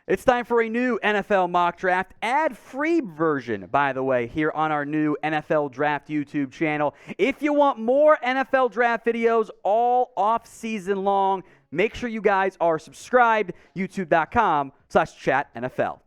It's time for a new NFL mock draft, ad-free version, by the way, here on our new NFL Draft YouTube channel. If you want more NFL Draft videos all off-season long, make sure you guys are subscribed, youtube.com/chatnfl.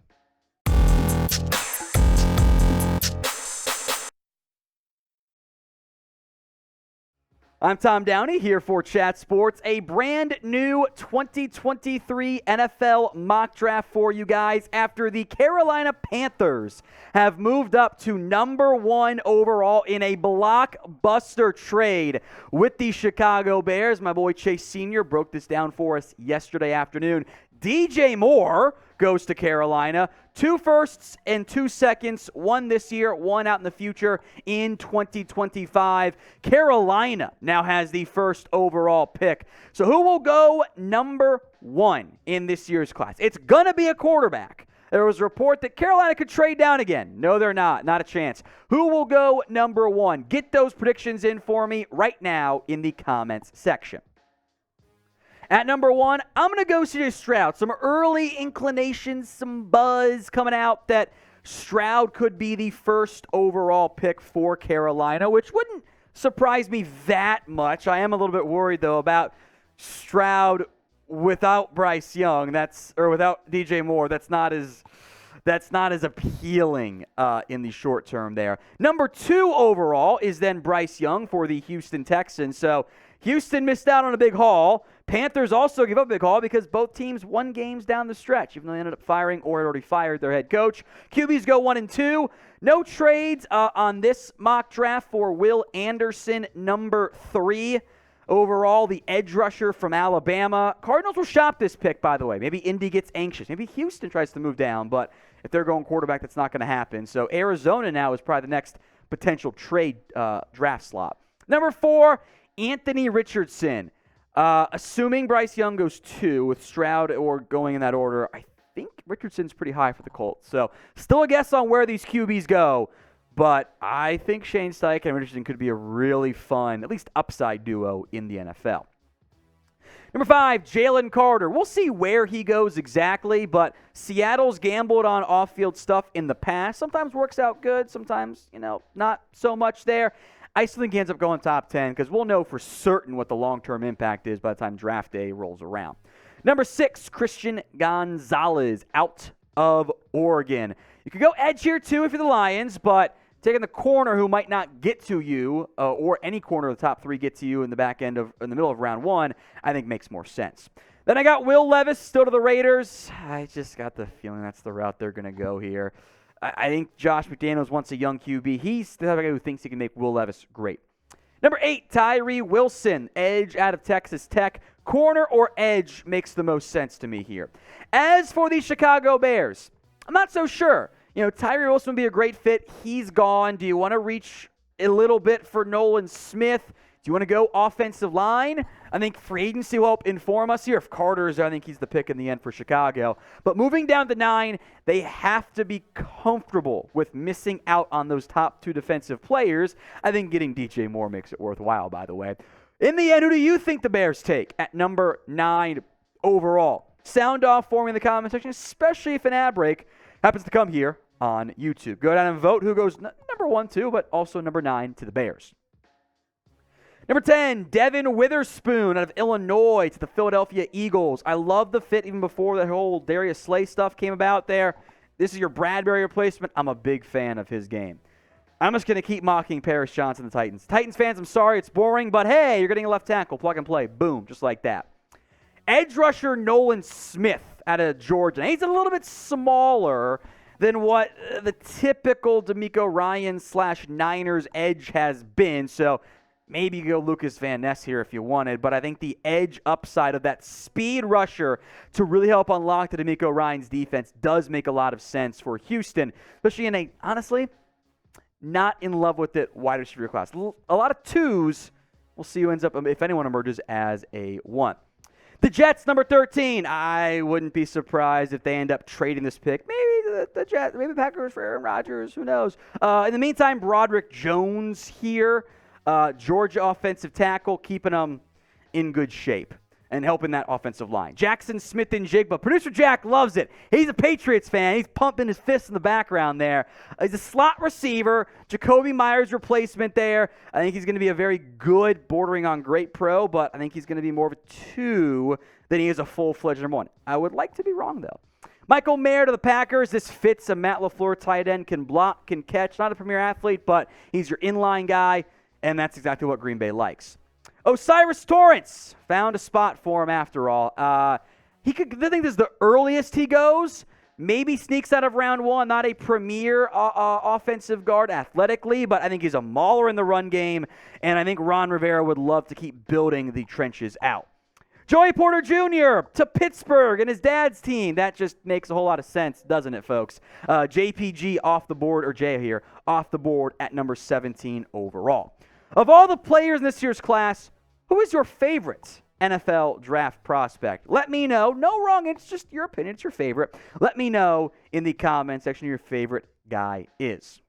I'm Tom Downey here for Chat Sports, a brand new 2023 NFL mock draft for you guys after the Carolina Panthers have moved up to number 1 overall in a blockbuster trade with the Chicago Bears. My boy Chase Sr. broke this down for us yesterday afternoon. DJ Moore goes to Carolina. 2 firsts and 2 seconds, 1 this year, 1 out in the future in 2025. Carolina now has the first overall pick. So who will go number 1 in this year's class? It's going to be a quarterback. There was a report that Carolina could trade down again. No, they're not. Not a chance. Who will go number 1? Get those predictions in for me right now in the comments section. At number 1, I'm going to go C.J. Stroud. Some early inclinations, some buzz coming out that Stroud could be the first overall pick for Carolina, which wouldn't surprise me that much. I am a little bit worried, though, about Stroud without Bryce Young, or without DJ Moore. That's not as appealing in the short term there. Number 2 overall is then Bryce Young for the Houston Texans. So Houston missed out on a big haul. Panthers also give up a big haul because both teams won games down the stretch, even though they ended up firing or had already fired their head coach. QBs go 1 and 2. No trades on this mock draft for Will Anderson, number 3. Overall, the edge rusher from Alabama. Cardinals will shop this pick, by the way. Maybe Indy gets anxious. Maybe Houston tries to move down, but if they're going quarterback, that's not going to happen. So Arizona now is probably the next potential trade draft slot. Number 4, Anthony Richardson. Assuming Bryce Young goes 2 with Stroud or going in that order, I think Richardson's pretty high for the Colts. So still a guess on where these QBs go, but I think Shane Steichen and Richardson could be a really fun, at least upside duo in the NFL. Number 5, Jalen Carter. We'll see where he goes exactly, but Seattle's gambled on off-field stuff in the past. Sometimes works out good, sometimes, not so much there. I still think he ends up going top 10 because we'll know for certain what the long-term impact is by the time draft day rolls around. Number 6, Christian Gonzalez out of Oregon. You could go edge here too if you're the Lions, but taking the corner who might not get to you, or any corner of the top 3 get to you in the middle of round 1, I think makes more sense. Then I got Will Levis still to the Raiders. I just got the feeling that's the route they're going to go here. I think Josh McDaniels wants a young QB. He's the type of guy who thinks he can make Will Levis great. Number 8, Tyree Wilson, edge out of Texas Tech. Corner or edge makes the most sense to me here. As for the Chicago Bears, I'm not so sure. Tyree Wilson would be a great fit. He's gone. Do you want to reach a little bit for Nolan Smith? Do you want to go offensive line? I think free agency will help inform us here. If Carter is there, I think he's the pick in the end for Chicago. But moving down to 9, they have to be comfortable with missing out on those top 2 defensive players. I think getting DJ Moore makes it worthwhile, by the way. In the end, who do you think the Bears take at number 9 overall? Sound off for me in the comment section, especially if an ad break happens to come here on YouTube. Go down and vote who goes number 1, 2, but also number 9 to the Bears. Number 10, Devin Witherspoon out of Illinois to the Philadelphia Eagles. I love the fit even before that whole Darius Slay stuff came about there. This is your Bradbury replacement. I'm a big fan of his game. I'm just going to keep mocking Paris Johnson, the Titans. Titans fans, I'm sorry, it's boring, but hey, you're getting a left tackle, plug and play. Boom, just like that. Edge rusher Nolan Smith out of Georgia. He's a little bit smaller than what the typical DeMeco Ryan/Niners edge has been, so maybe you go Lucas Van Ness here if you wanted, but I think the edge upside of that speed rusher to really help unlock the DeMeco Ryans defense does make a lot of sense for Houston, especially in a, honestly, not in love with it wide receiver class. A lot of 2s. We'll see who ends up, if anyone emerges as a 1. The Jets, number 13. I wouldn't be surprised if they end up trading this pick. Maybe the Jets, maybe Packers for Aaron Rodgers. Who knows? In the meantime, Broderick Jones here. Georgia offensive tackle, keeping them in good shape. and helping that offensive line. Jackson Smith and Jigba. Producer Jack loves it. He's a Patriots fan. He's pumping his fists in the background there. He's a slot receiver. Jacoby Myers replacement there. I think he's going to be a very good, bordering on great pro, but I think he's going to be more of a 2 than he is a full-fledged number 1. I would like to be wrong, though. Michael Mayer to the Packers. This fits a Matt LaFleur tight end. Can block, can catch. Not a premier athlete, but he's your inline guy, and that's exactly what Green Bay likes. Osiris Torrance found a spot for him after all. I think this is the earliest he goes. Maybe sneaks out of round 1. Not a premier offensive guard athletically, but I think he's a mauler in the run game, and I think Ron Rivera would love to keep building the trenches out. Joey Porter Jr. to Pittsburgh and his dad's team. That just makes a whole lot of sense, doesn't it, folks? JPG off the board, or Jay here, off the board at number 17 overall. Of all the players in this year's class, who is your favorite NFL draft prospect? Let me know. No wrong, it's just your opinion. It's your favorite. Let me know in the comment section who your favorite guy is.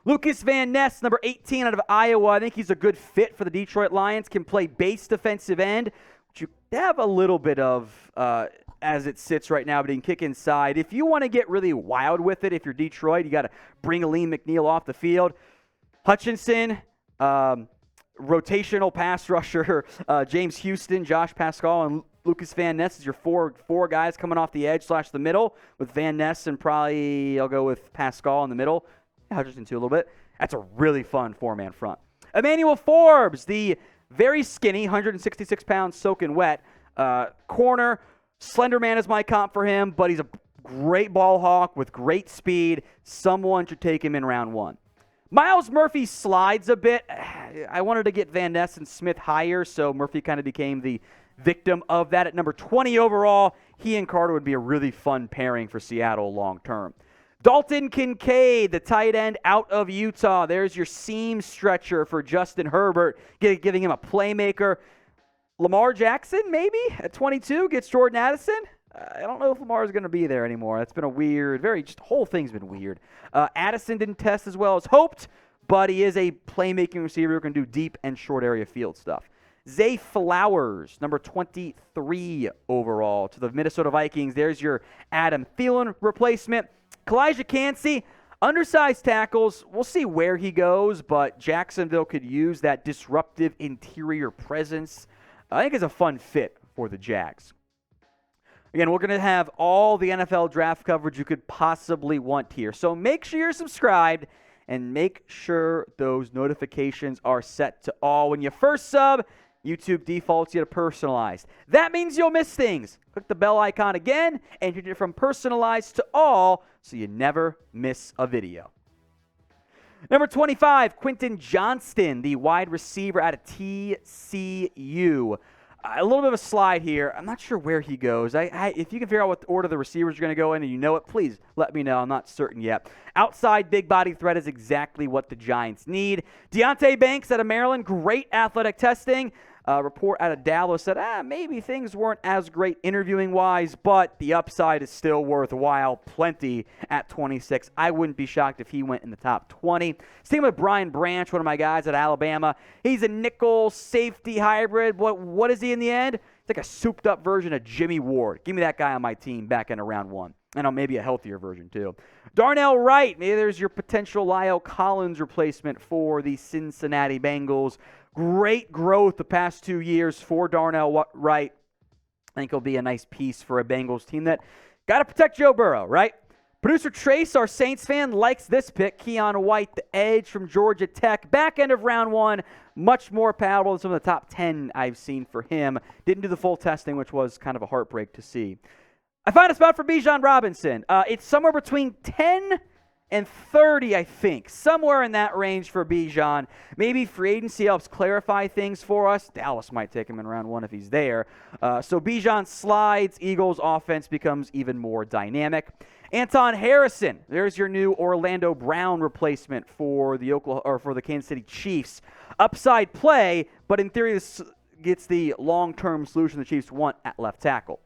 Lucas Van Ness, number 18 out of Iowa. I think he's a good fit for the Detroit Lions. Can play base defensive end, which you have a little bit of as it sits right now, but he can kick inside. If you want to get really wild with it, if you're Detroit, you got to bring Aleem McNeil off the field. Hutchinson, rotational pass rusher, James Houston, Josh Pascal, and Lucas Van Ness is your four guys coming off the edge / the middle, with Van Ness and probably I'll go with Pascal in the middle. Hutchinson too a little bit. That's a really fun 4-man front. Emmanuel Forbes, the very skinny, 166 pounds soaking wet corner. Slender man is my comp for him, but he's a great ball hawk with great speed. Someone should take him in round 1. Miles Murphy slides a bit. I wanted to get Van Ness and Smith higher, so Murphy kind of became the victim of that at number 20 overall. He and Carter would be a really fun pairing for Seattle long term. Dalton Kincaid, the tight end out of Utah. There's your seam stretcher for Justin Herbert, giving him a playmaker. Lamar Jackson, maybe, at 22, gets Jordan Addison. I don't know if Lamar is going to be there anymore. That's been a weird, the whole thing's been weird. Addison didn't test as well as hoped, but he is a playmaking receiver who can do deep and short area field stuff. Zay Flowers, number 23 overall to the Minnesota Vikings. There's your Adam Thielen replacement. Kalijah Kancey, undersized tackles. We'll see where he goes, but Jacksonville could use that disruptive interior presence. I think it's a fun fit for the Jags. Again, we're going to have all the NFL draft coverage you could possibly want here. So make sure you're subscribed and make sure those notifications are set to all. When you first sub, YouTube defaults you to personalized. That means you'll miss things. Click the bell icon again and change it from personalized to all so you never miss a video. Number 25, Quentin Johnston, the wide receiver out of TCU. A little bit of a slide here. I'm not sure where he goes. If you can figure out what order the receivers are going to go in and you know it, please let me know. I'm not certain yet. Outside big body threat is exactly what the Giants need. Deonte Banks out of Maryland, great athletic testing. Report out of Dallas said, maybe things weren't as great interviewing-wise, but the upside is still worthwhile. Plenty at 26. I wouldn't be shocked if he went in the top 20. Same with Brian Branch, one of my guys at Alabama. He's a nickel safety hybrid. What is he in the end? It's like a souped-up version of Jimmy Ward. Give me that guy on my team back in round 1. And maybe a healthier version, too. Darnell Wright, maybe there's your potential Lyle Collins replacement for the Cincinnati Bengals. Great growth the past 2 years for Darnell Wright. I think he'll be a nice piece for a Bengals team that got to protect Joe Burrow, right? Producer Trace, our Saints fan, likes this pick. Keon White, the edge from Georgia Tech. Back end of round 1, much more palatable than some of the top 10 I've seen for him. Didn't do the full testing, which was kind of a heartbreak to see. I found a spot for Bijan Robinson. It's somewhere between 10 and 30, I think. Somewhere in that range for Bijan. Maybe free agency helps clarify things for us. Dallas might take him in round 1 if he's there. So Bijan slides. Eagles' offense becomes even more dynamic. Anton Harrison, there's your new Orlando Brown replacement for the Kansas City Chiefs. Upside play, but in theory this gets the long-term solution the Chiefs want at left tackle.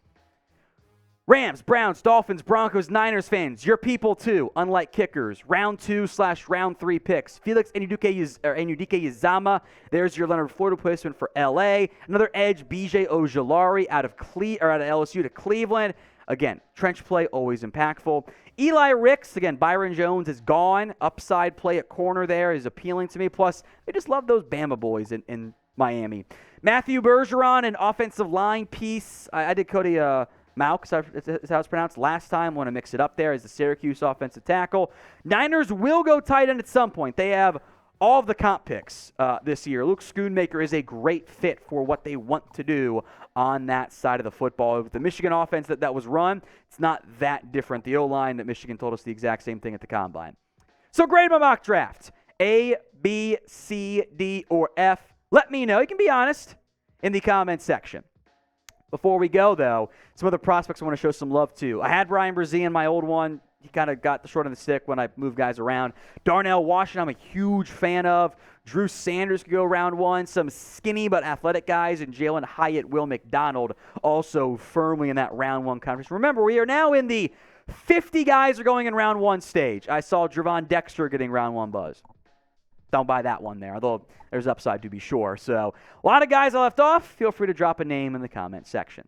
Rams, Browns, Dolphins, Broncos, Niners fans, your people too, unlike kickers. Round 2/round 3 picks. Felix Enudike-Uzama, there's your Leonard Floyd replacement for LA. Another edge, BJ Ojulari out of LSU to Cleveland. Again, trench play, always impactful. Eli Ricks, again, Byron Jones is gone. Upside play at corner there is appealing to me. Plus, they just love those Bama boys in Miami. Matthew Bergeron, an offensive line piece. I did Cody Maux, is how it's pronounced, last time. Want to mix it up there as the Syracuse offensive tackle. Niners will go tight end at some point. They have all of the comp picks this year. Luke Schoonmaker is a great fit for what they want to do on that side of the football. With the Michigan offense that was run, it's not that different. The O-line at Michigan told us the exact same thing at the Combine. So grade my mock draft. A, B, C, D, or F. Let me know. You can be honest in the comments section. Before we go, though, some other prospects I want to show some love to. I had Ryan Brzee in my old one. He kind of got the short end of the stick when I moved guys around. Darnell Washington, I'm a huge fan of. Drew Sanders could go round 1. Some skinny but athletic guys. And Jalen Hyatt, Will McDonald, also firmly in that round 1 conversation. Remember, we are now in the 50 guys are going in round 1 stage. I saw Javon Dexter getting round 1 buzz. Don't buy that one there, although there's upside to be sure. So a lot of guys I left off. Feel free to drop a name in the comment section.